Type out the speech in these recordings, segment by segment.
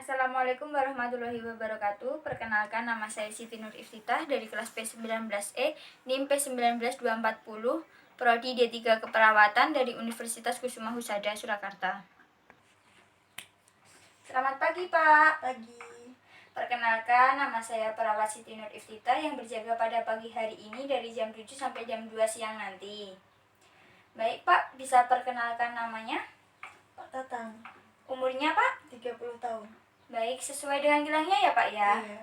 Assalamualaikum warahmatullahi wabarakatuh. Perkenalkan, nama saya Siti Nur Iftitah dari kelas P19E, NIM P19240, Prodi D3 Keperawatan dari Universitas Kusuma Husada, Surakarta. Selamat pagi, Pak. Pagi. Perkenalkan, nama saya Perawat Siti Nur Iftitah yang berjaga pada pagi hari ini dari jam 7 sampai jam 2 siang nanti. Baik, Pak, bisa perkenalkan namanya? Pak Tatang, Umurnya, Pak? 30 tahun. Baik, sesuai dengan bilangnya ya, Pak ya? Iya.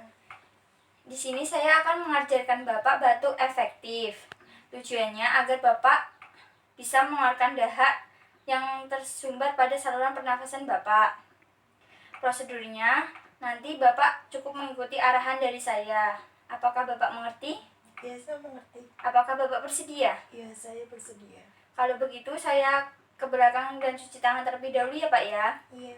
Di sini saya akan mengajarkan Bapak batuk efektif. Tujuannya agar Bapak bisa mengeluarkan dahak yang tersumbat pada saluran pernafasan Bapak. Prosedurnya, nanti Bapak cukup mengikuti arahan dari saya. Apakah Bapak mengerti? Iya, saya mengerti. Apakah Bapak bersedia? Iya, saya bersedia. Kalau begitu, saya ke belakang dan cuci tangan terlebih dahulu ya, Pak ya. Iya.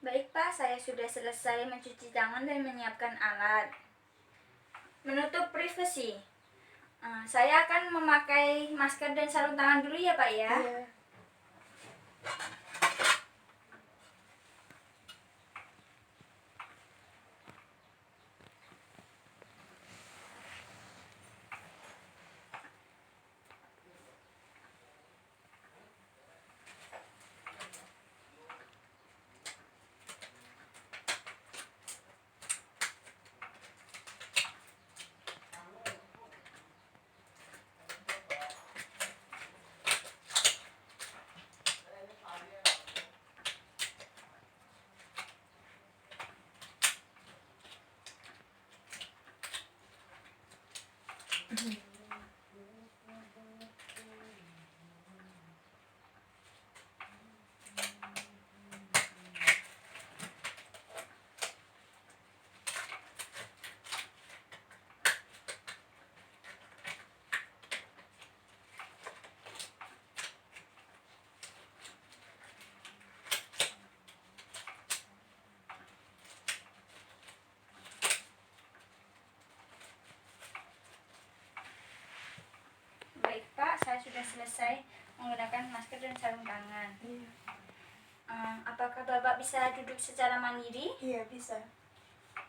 Baik, Pak, saya sudah selesai mencuci tangan dan menyiapkan alat. Menutup privasi. Saya akan memakai masker dan sarung tangan dulu ya, Pak ya. Iya. Baik, Pak, saya sudah selesai menggunakan masker dan sarung tangan. Iya. Apakah Bapak bisa duduk secara mandiri? Iya, bisa.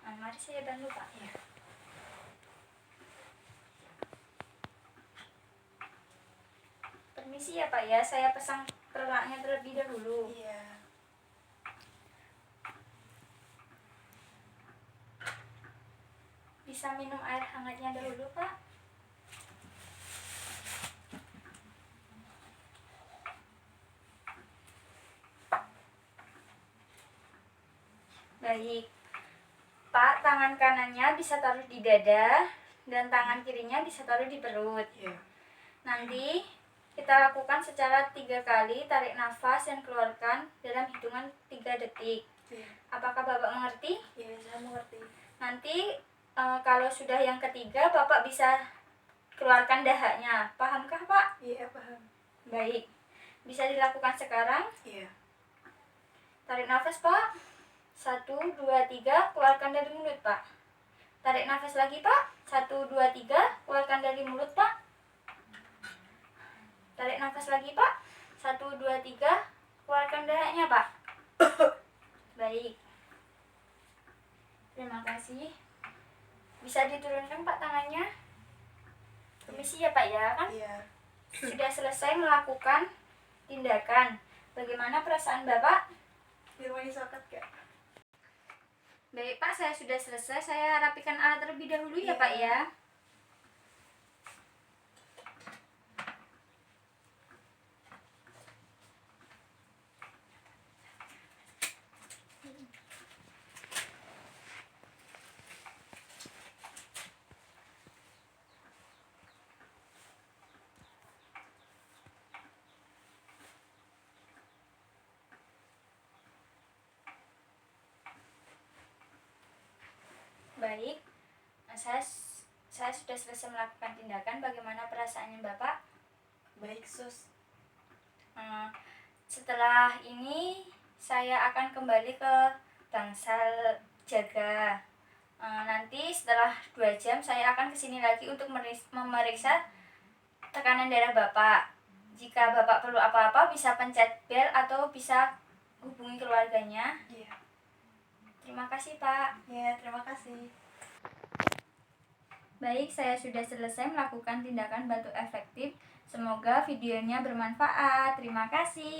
Mari saya bantu, Pak. Iya. Permisi ya, Pak ya, saya pasang perlaknya terlebih dahulu. Iya. Bisa minum air hangatnya dahulu, Pak. Baik, Pak, tangan kanannya bisa taruh di dada dan tangan kirinya bisa taruh di perut. Iya. Nanti kita lakukan secara 3 kali, tarik nafas dan keluarkan dalam hitungan 3 detik. Iya. Apakah Bapak mengerti? Iya, saya mengerti. Nanti kalau sudah yang ketiga, Bapak bisa keluarkan dahaknya. Pahamkah, Pak? Iya, paham. Baik, bisa dilakukan sekarang. Iya. Tarik nafas, Pak. 1, 2, 3, keluarkan dari mulut, Pak. Tarik nafas lagi, Pak. 1, 2, 3, keluarkan dari mulut, Pak. Tarik nafas lagi, Pak. 1, 2, 3, keluarkan dahaknya, Pak. Baik. Terima kasih. Bisa diturunkan, Pak, tangannya. Permisi ya, Pak ya, kan Iya. sudah selesai melakukan tindakan. Bagaimana perasaan Bapak? Firmanya sokat, Kak. Baik, Pak, saya sudah selesai. Saya rapikan alat terlebih dahulu ya, Iya. Pak ya. Baik, saya sudah selesai melakukan tindakan. Bagaimana perasaannya Bapak? Baik, Sus. Setelah ini saya akan kembali ke Bangsal Jaga. Nanti setelah 2 jam saya akan kesini lagi untuk memeriksa tekanan darah Bapak. Jika Bapak perlu apa-apa bisa pencet bel atau bisa hubungi keluarganya. Iya. Terima kasih, Pak. Ya, terima kasih. Baik, saya sudah selesai melakukan tindakan batu efektif. Semoga videonya bermanfaat. Terima kasih.